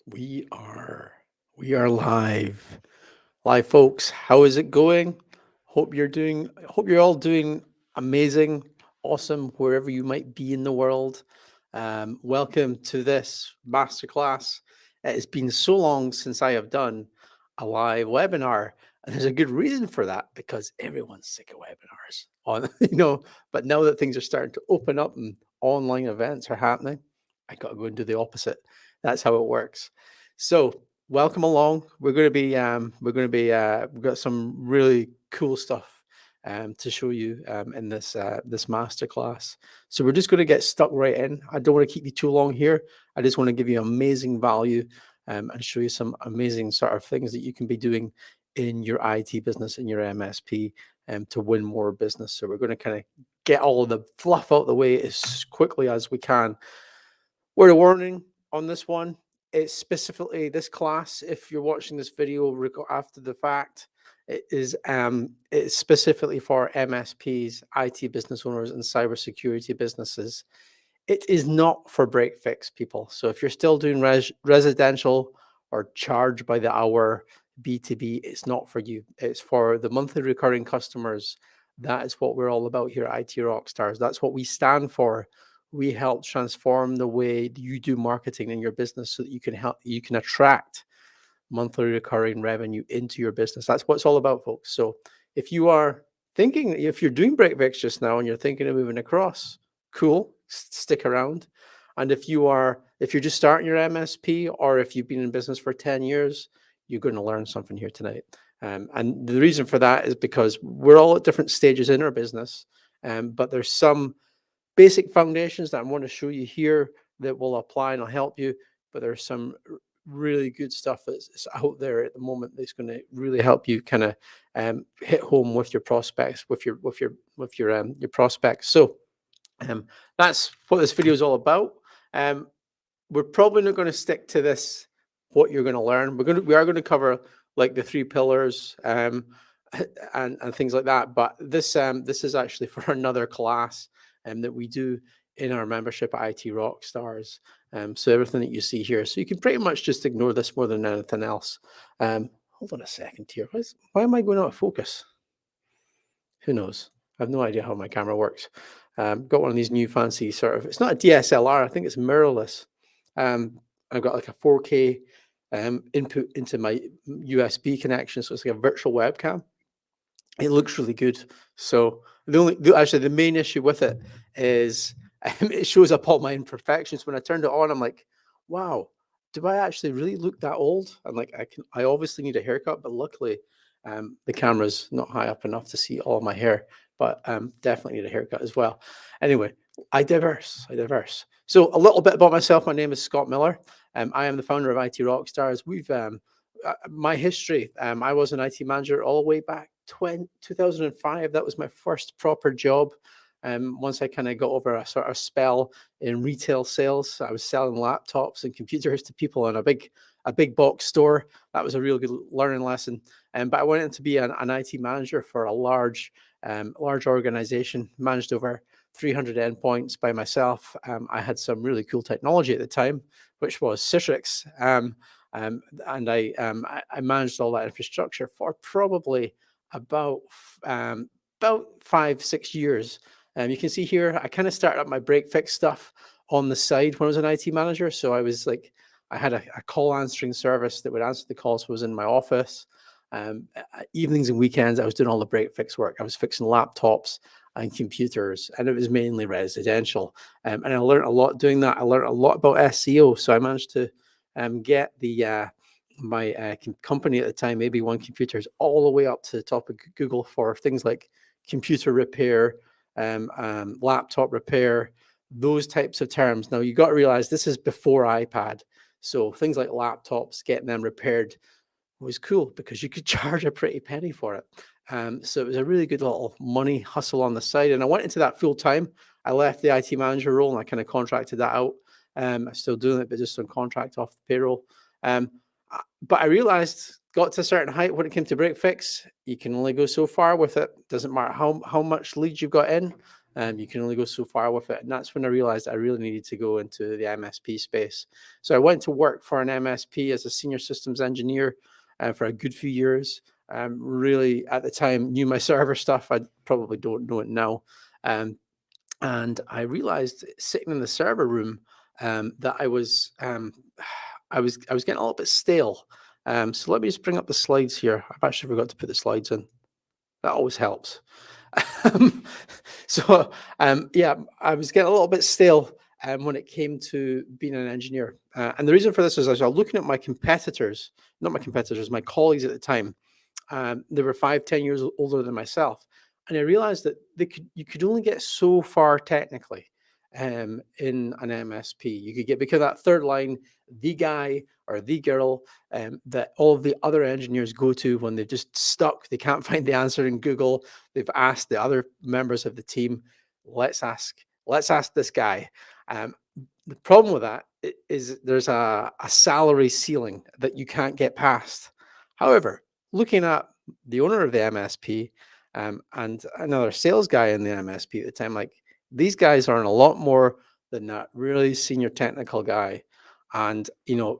We are we are live. Live folks, how is it going? Hope you're all doing amazing, awesome wherever you might be in the world. Welcome to this masterclass. It has been so long since I have done a live webinar, and there's a good reason for that because everyone's sick of webinars on, but now that things are starting to open up and online events are happening, I got to go and do the opposite. That's how it works. So welcome along. We've got some really cool stuff to show you in this masterclass. So we're just going to get stuck right in. I don't want to keep you too long here. I just want to give you amazing value and show you some amazing sort of things that you can be doing in your IT business, in your MSP, to win more business. So we're going to kind of get all of the fluff out of the way as quickly as we can. Word of warning on this one, it's specifically this class. If you're watching this video after the fact, it's specifically for MSPs, IT business owners, and cybersecurity businesses. It is not for break fix people. So if you're still doing residential or charge by the hour B2B, it's not for you. It's for the monthly recurring customers. That is what we're all about here at IT Rockstars. That's what we stand for. We help transform the way you do marketing in your business so that you can attract monthly recurring revenue into your business. That's what it's all about, folks. So if you're doing break fix just now and you're thinking of moving across, cool, stick around. And if you're just starting your MSP, or if you've been in business for 10 years, you're going to learn something here tonight. And the reason for that is because we're all at different stages in our business, but there's some basic foundations that I want to show you here that will apply and will help you. But there's some really good stuff that's out there at the moment that's going to really help you kind of hit home with your prospects, with your prospects. So that's what this video is all about. We're probably not going to stick to this, what you're going to learn. We are going to cover like the 3 pillars and things like that. But this is actually for another class that we do in our membership at IT Rockstars. So everything that you see here. So you can pretty much just ignore this more than anything else. Hold on a second here. Why am I going out of focus? Who knows? I have no idea how my camera works. Got one of these new fancy it's not a DSLR, I think it's mirrorless. I've got like a 4K input into my USB connection, so it's like a virtual webcam. It looks really good. So the main issue with it is it shows up all my imperfections. When I turned it on, I'm like, wow, do I actually really look that old? And like, I obviously need a haircut, but luckily the camera's not high up enough to see all my hair, but definitely need a haircut as well. Anyway, I diverse. So a little bit about myself. My name is Scott Miller. I am the founder of IT Rockstars. My history, I was an IT manager all the way back 2005. That was my first proper job. Once I kind of got over a sort of spell in retail sales, I was selling laptops and computers to people in a big box store. That was a real good learning lesson. But I went in to be an IT manager for a large organization, managed over 300 endpoints by myself. I had some really cool technology at the time, which was Citrix. And I managed all that infrastructure for probably about 5-6 years. You can see here, I kind of started up my break fix stuff on the side when I was an IT manager. So I had a call answering service that would answer the calls when I was in my office. Evenings and weekends, I was doing all the break fix work. I was fixing laptops and computers, and it was mainly residential. And I learned a lot doing that. I learned a lot about SEO. So I managed to get my company at the time, maybe One Computers, all the way up to the top of Google for things like computer repair, laptop repair, those types of terms. Now you got to realize this is before iPad, so things like laptops, getting them repaired was cool because you could charge a pretty penny for it. So it was a really good little money hustle on the side, and I went into that full time. I left the IT manager role and I kind of contracted that out. I'm still doing it, but just on contract off the payroll. But I realized, got to a certain height when it came to break fix, you can only go so far with it. Doesn't matter how much leads you've got in. You can only go so far with it. And that's when I realized I really needed to go into the MSP space. So I went to work for an MSP as a senior systems engineer for a good few years. Really, at the time, knew my server stuff. I probably don't know it now. And I realized sitting in the server room that I was getting a little bit stale. So let me just bring up the slides here. I've actually forgot to put the slides in. That always helps. Um, yeah, I was getting a little bit stale when it came to being an engineer. And the reason for this is I was looking at my competitors, not my competitors, my colleagues at the time. They were 5, 10 years older than myself. And I realized that you could only get so far technically in an MSP. You could get, because that third line, the guy or the girl that all of the other engineers go to when they're just stuck, they can't find the answer in Google. They've asked the other members of the team, let's ask this guy. The problem with that is there's a salary ceiling that you can't get past. However, looking at the owner of the MSP and another sales guy in the MSP at the time, like, these guys earn a lot more than that really senior technical guy. And,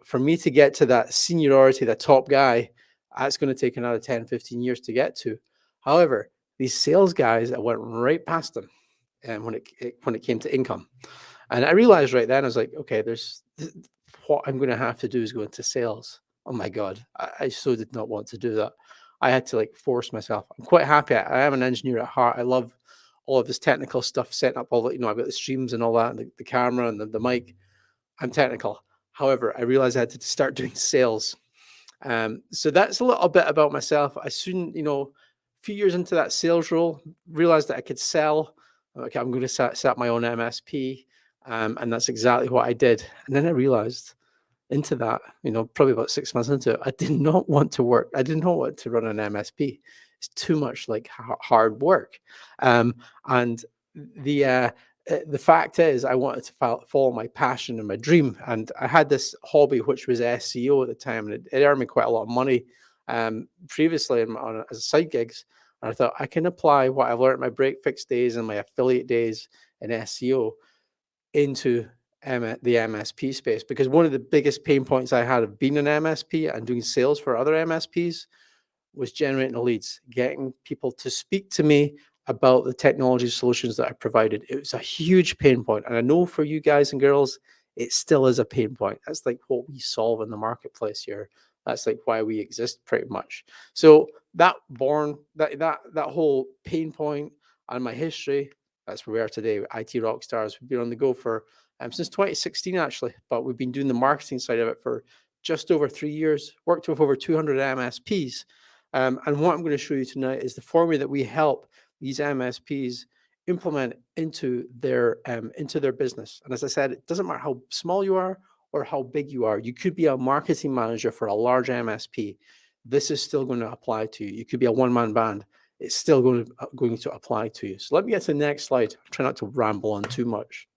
for me to get to that seniority, that top guy, that's going to take another 10, 15 years to get to. However, these sales guys, I went right past them when it came to income. And I realized right then, I was like, okay, what I'm going to have to do is go into sales. Oh my God, I so did not want to do that. I had to force myself. I'm quite happy. I am an engineer at heart. I love all of this technical stuff, setting up all the, I've got the streams and all that, and the camera and the mic. I'm technical. However, I realized I had to start doing sales. So that's a little bit about myself. I soon, a few years into that sales role, realized that I could sell. Okay, I'm going to set up my own MSP. And that's exactly what I did. And then I realized into that, probably about 6 months into it, I did not want to work. I did not want to run an MSP. It's too much hard work. And the fact is, I wanted to follow my passion and my dream. And I had this hobby, which was SEO at the time, and it earned me quite a lot of money previously as side gigs. And I thought I can apply what I've learned in my break fix days and my affiliate days in SEO into the MSP space, because one of the biggest pain points I had of being an MSP and doing sales for other MSPs was generating the leads, getting people to speak to me about the technology solutions that I provided. It was a huge pain point. And I know for you guys and girls, it still is a pain point. That's what we solve in the marketplace here. That's why we exist pretty much. So that whole pain point and my history, that's where we are today. IT rock stars. We've been on the go for since 2016 actually, but we've been doing the marketing side of it for just over 3 years. Worked with over 200 MSPs, and what I'm going to show you tonight is the formula that we help these MSPs implement into their business. And as I said, it doesn't matter how small you are or how big you are. You could be a marketing manager for a large MSP. This is still going to apply to you. You could be a one-man band. It's still going to apply to you. So let me get to the next slide. Try not to ramble on too much.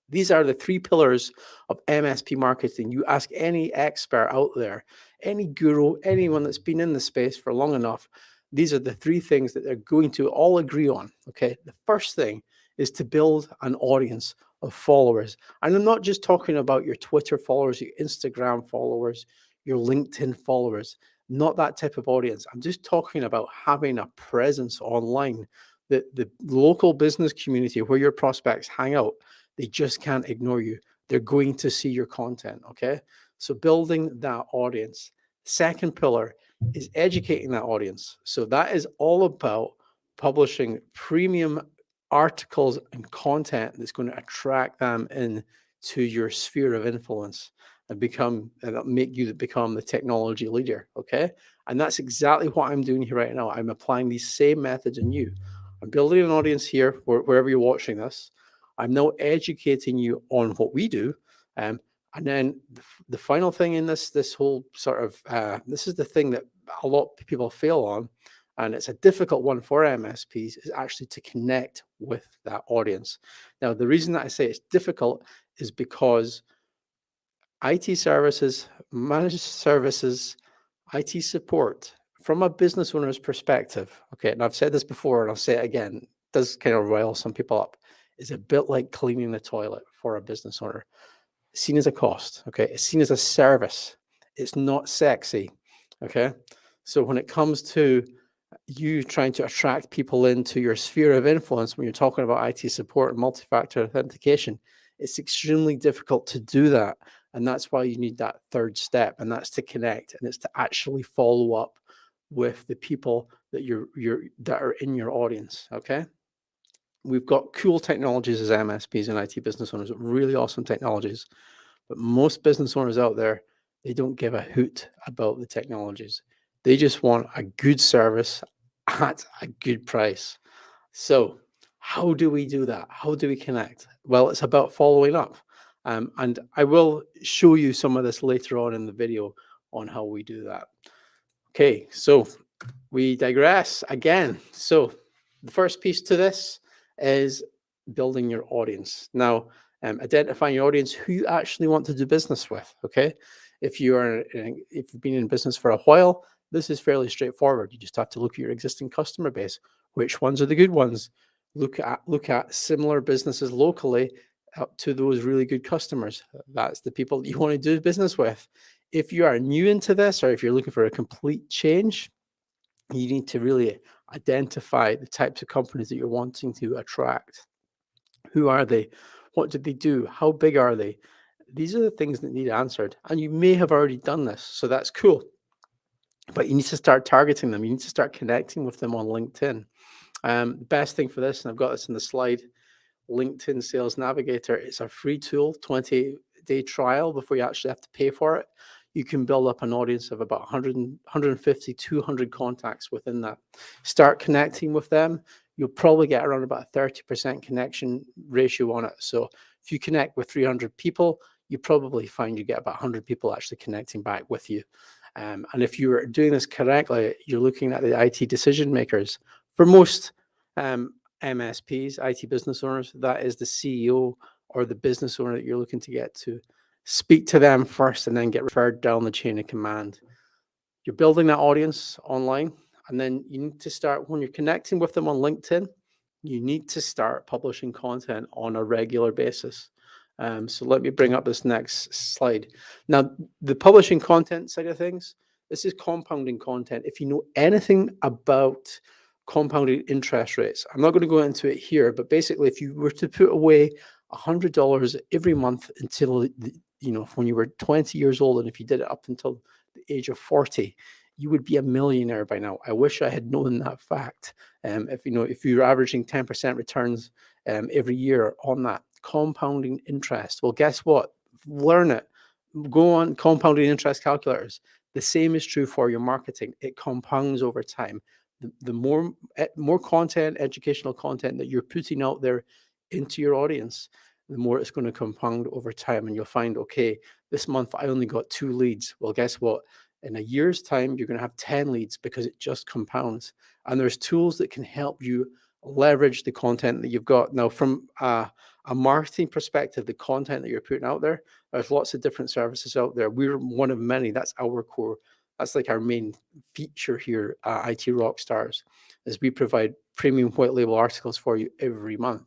These are the 3 pillars of MSP marketing. You ask any expert out there, any guru, anyone that's been in the space for long enough, these are the 3 things that they're going to all agree on. Okay. The first thing is to build an audience of followers. And I'm not just talking about your Twitter followers, your Instagram followers, your LinkedIn followers, not that type of audience. I'm just talking about having a presence online, the local business community where your prospects hang out. They just can't ignore you. They're going to see your content, okay? So building that audience. Second pillar is educating that audience. So that is all about publishing premium articles and content that's going to attract them in to your sphere of influence and make you become the technology leader, okay? And that's exactly what I'm doing here right now. I'm applying these same methods in you. I'm building an audience here, wherever you're watching this. I'm now educating you on what we do. And then the final thing in this whole sort of, this is the thing that a lot of people fail on, and it's a difficult one for MSPs, is actually to connect with that audience. Now, the reason that I say it's difficult is because IT services, managed services, IT support, from a business owner's perspective, okay, and I've said this before and I'll say it again, does kind of rile some people up, is a bit like cleaning the toilet for a business owner. It's seen as a cost, okay? It's seen as a service. It's not sexy, okay? So when it comes to you trying to attract people into your sphere of influence, when you're talking about IT support and multi-factor authentication, it's extremely difficult to do that. And that's why you need that third step, and that's to connect, and it's to actually follow up with the people that that are in your audience. Okay. We've got cool technologies as MSPs and IT business owners, really awesome technologies. But most business owners out there, they don't give a hoot about the technologies. They just want a good service at a good price. So, how do we do that? How do we connect? Well, it's about following up. And I will show you some of this later on in the video on how we do that. Okay, so we digress again. So, the first piece to this is building your audience. Now, identifying your audience, who you actually want to do business with. Okay, if if you've been in business for a while, this is fairly straightforward. You just have to look at your existing customer base. Which ones are the good ones? Look at similar businesses locally up to those really good customers. That's the people that you want to do business with. If you are new into this, or if you're looking for a complete change, you need to really identify the types of companies that you're wanting to attract. Who are they? What did they do? How big are they? These are the things that need answered. And you may have already done this, so that's cool. But you need to start targeting them. You need to start connecting with them on LinkedIn. The best thing for this, and I've got this in the slide, LinkedIn Sales Navigator. It's a free tool, 20-day trial before you actually have to pay for it. You can build up an audience of about 150, 200 contacts within that. Start connecting with them. You'll probably get around about a 30% connection ratio on it. So if you connect with 300 people, you probably find you get about 100 people actually connecting back with you. And if you're doing this correctly, you're looking at the IT decision makers. For most MSPs, IT business owners, that is the CEO or the business owner that you're looking to get to. Speak to them first and then get referred down the chain of command. You're building that audience online, and then you need to start, when you're connecting with them on LinkedIn, you need to start publishing content on a regular basis. So let me bring up this next slide. Now, the publishing content side of things, this is compounding content. If you know anything about compounding interest rates, I'm not going to go into it here, but basically, if you were to put away $100 every month until when you were 20 years old, and if you did it up until the age of 40, you would be a millionaire by now. I wish I had known that fact. If you're averaging 10% returns every year on that compounding interest, well, guess what? Learn it. Go on compounding interest calculators. The same is true for your marketing. It compounds over time. The more content, educational content that you're putting out there into your audience, the more it's going to compound over time. And you'll find, okay, this month I only got 2 leads. Well, guess what? In a year's time, you're going to have 10 leads because it just compounds. And there's tools that can help you leverage the content that you've got. Now, from a marketing perspective, the content that you're putting out there, there's lots of different services out there. We're one of many. That's our core. That's like our main feature here at IT Rockstars, is we provide premium white label articles for you every month.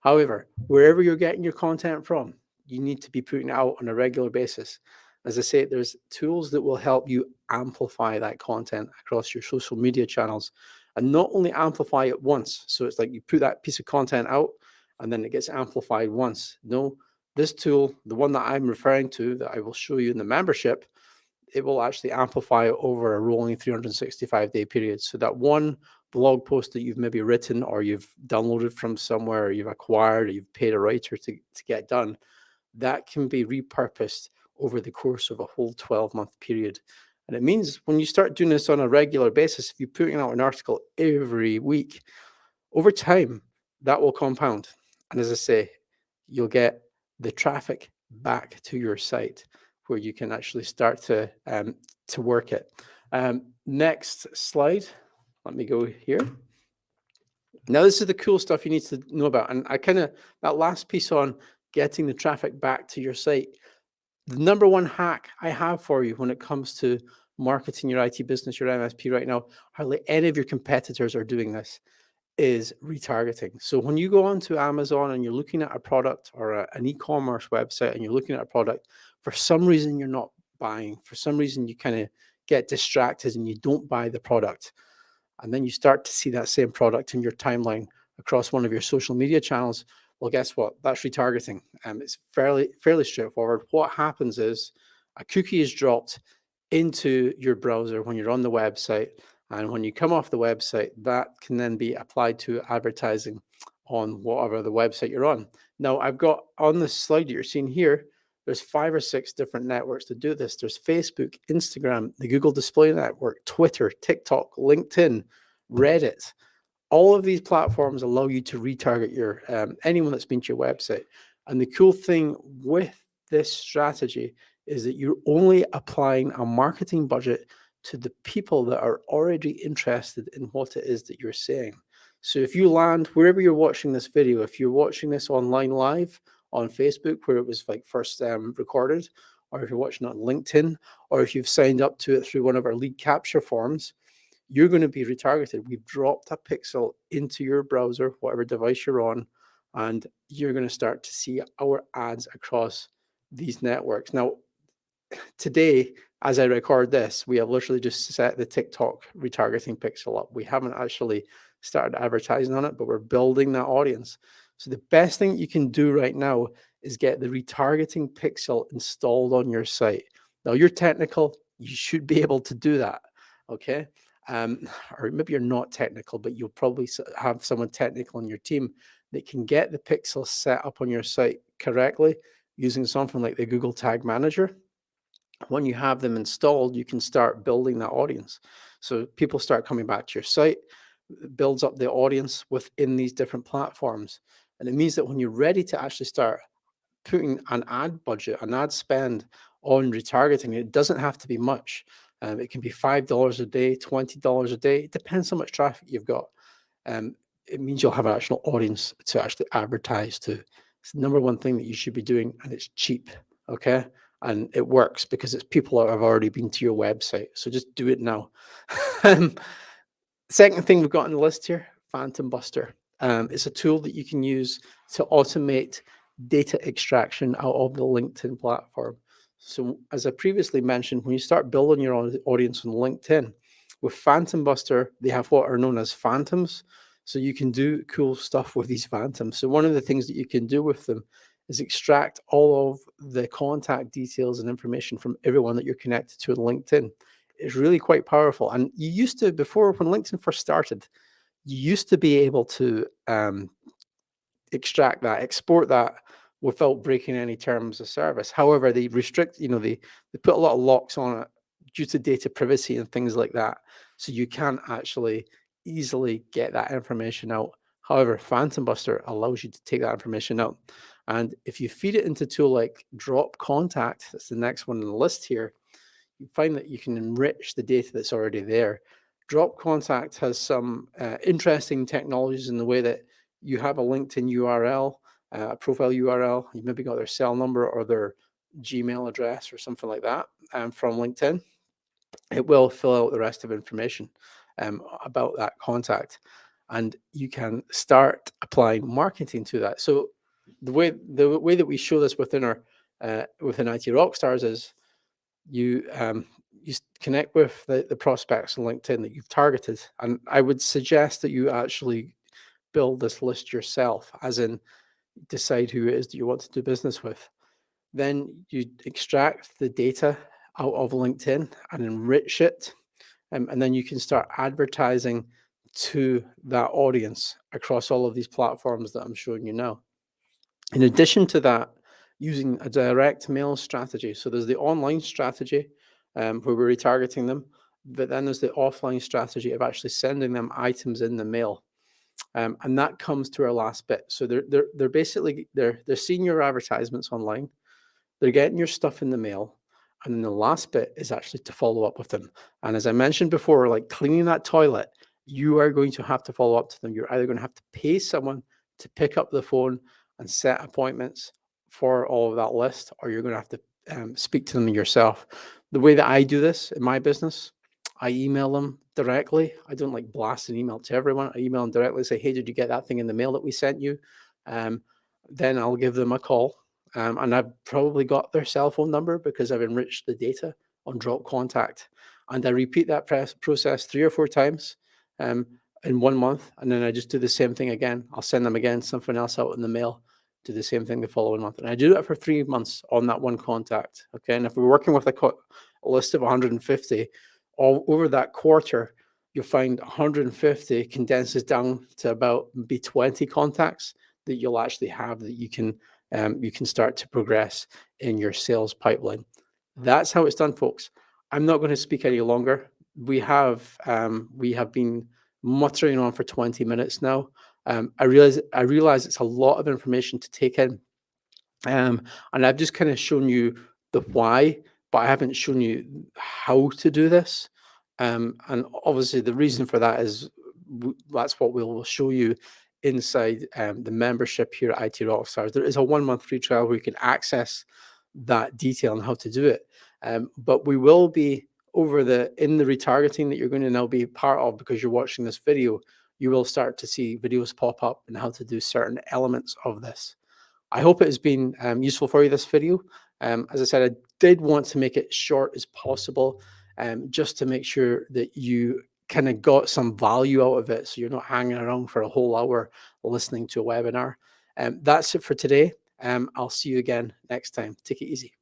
However, wherever you're getting your content from, you need to be putting it out on a regular basis. As I say, there's tools that will help you amplify that content across your social media channels, and not only amplify it once. So it's like you put that piece of content out and then it gets amplified once. No, this tool, the one that I'm referring to, that I will show you in the membership, it will actually amplify it over a rolling 365-day period. So that one blog post that you've maybe written, or you've downloaded from somewhere, or you've acquired, or you've paid a writer to get done, that can be repurposed over the course of a whole 12-month period. And it means when you start doing this on a regular basis, if you're putting out an article every week, over time, that will compound. And as I say, you'll get the traffic back to your site where you can actually start to work it. Next slide. Let me go here. Now, this is the cool stuff you need to know about. And that last piece on getting the traffic back to your site, the number one hack I have for you when it comes to marketing your IT business, your MSP right now, hardly any of your competitors are doing this. is retargeting. So when you go onto Amazon and you're looking at a product or an e-commerce website and you're looking at a product, for some reason you're not buying, for some reason you kind of get distracted and you don't buy the product. And then you start to see that same product in your timeline across one of your social media channels. Well, guess what? That's retargeting. It's fairly straightforward. What happens is a cookie is dropped into your browser when you're on the website. And when you come off the website, that can then be applied to advertising on whatever the website you're on. Now, I've got on this slide that you're seeing here, there's 5 or 6 different networks to do this. There's Facebook, Instagram, the Google Display Network, Twitter, TikTok, LinkedIn, Reddit. All of these platforms allow you to retarget your anyone that's been to your website. And the cool thing with this strategy is that you're only applying a marketing budget to the people that are already interested in what it is that you're saying. So if you land wherever you're watching this video, if you're watching this online live on Facebook where it was like first recorded, or if you're watching it on LinkedIn, or if you've signed up to it through one of our lead capture forms, you're going to be retargeted. We've dropped a pixel into your browser, whatever device you're on, and you're going to start to see our ads across these networks. Now, today, as I record this, we have literally just set the TikTok retargeting pixel up. We haven't actually started advertising on it, but we're building that audience. So the best thing you can do right now is get the retargeting pixel installed on your site. Now, you're technical, you should be able to do that, okay? Or maybe you're not technical, but you'll probably have someone technical in your team that can get the pixel set up on your site correctly using something like the Google Tag Manager. When you have them installed, you can start building that audience. So people start coming back to your site, it builds up the audience within these different platforms. And it means that when you're ready to actually start putting an ad budget, an ad spend on retargeting, it doesn't have to be much. It can be $5 a day, $20 a day. It depends how much traffic you've got. It means you'll have an actual audience to actually advertise to. It's the number one thing that you should be doing, and it's cheap, okay? And it works because it's people that have already been to your website. So just do it now. Second thing we've got on the list here, Phantom Buster. It's a tool that you can use to automate data extraction out of the LinkedIn platform. So as I previously mentioned, when you start building your audience on LinkedIn, with Phantom Buster, they have what are known as phantoms. So you can do cool stuff with these phantoms. So one of the things that you can do with them is extract all of the contact details and information from everyone that you're connected to on LinkedIn. It's really quite powerful. And you used to, before when LinkedIn first started, you used to be able to extract that, export that without breaking any terms of service. However, they restrict, they put a lot of locks on it due to data privacy and things like that. So you can't actually easily get that information out. However, Phantom Buster allows you to take that information out. And if you feed it into a tool like Drop Contact, that's the next one on the list here, you find that you can enrich the data that's already there. Drop Contact has some interesting technologies in the way that you have a LinkedIn URL, a profile URL, you maybe got their cell number or their Gmail address or something like that from LinkedIn. It will fill out the rest of information about that contact, and you can start applying marketing to that. So the way that we show this within our within IT Rockstars is you connect with the prospects on LinkedIn that you've targeted, and I would suggest that you actually build this list yourself, as in decide who it is that you want to do business with. Then you extract the data out of LinkedIn and enrich it, and then you can start advertising to that audience across all of these platforms that I'm showing you now. In addition to that, using a direct mail strategy. So there's the online strategy where we're retargeting them, but then there's the offline strategy of actually sending them items in the mail. And that comes to our last bit. So they're basically they're seeing your advertisements online, they're getting your stuff in the mail, and then the last bit is actually to follow up with them. And as I mentioned before, like cleaning that toilet, you are going to have to follow up to them. You're either going to have to pay someone to pick up the phone and set appointments for all of that list, or you're going to have to speak to them yourself. The way that I do this in my business, I email them directly. I don't like blast an email to everyone. I email them directly, say, hey, did you get that thing in the mail that we sent you? Um, then I'll give them a call. And I've probably got their cell phone number because I've enriched the data on drop contact. And I repeat that process 3 or 4 times um, in 1 month. And then I just do the same thing again. I'll send them again something else out in the mail, do the same thing the following month. And I do that for 3 months on that one contact. Okay. And if we're working with a list of 150, all over that quarter, you'll find 150 condenses down to about maybe 20 contacts that you'll actually have that you can start to progress in your sales pipeline. That's how it's done, folks. I'm not going to speak any longer. We have been muttering on for 20 minutes now. I realize it's a lot of information to take in, and I've just kind of shown you the why, but I haven't shown you how to do this. And obviously, the reason for that is that's what we will show you inside the membership here at IT Rockstars. There is a 1 month free trial where you can access that detail on how to do it. But we will be in the retargeting that you're going to now be part of because you're watching this video. You will start to see videos pop up and how to do certain elements of this. I hope it has been useful for you, this video. As I said, I did want to make it short as possible, just to make sure that you kind of got some value out of it, so you're not hanging around for a whole hour listening to a webinar. That's it for today. I'll see you again next time. Take it easy.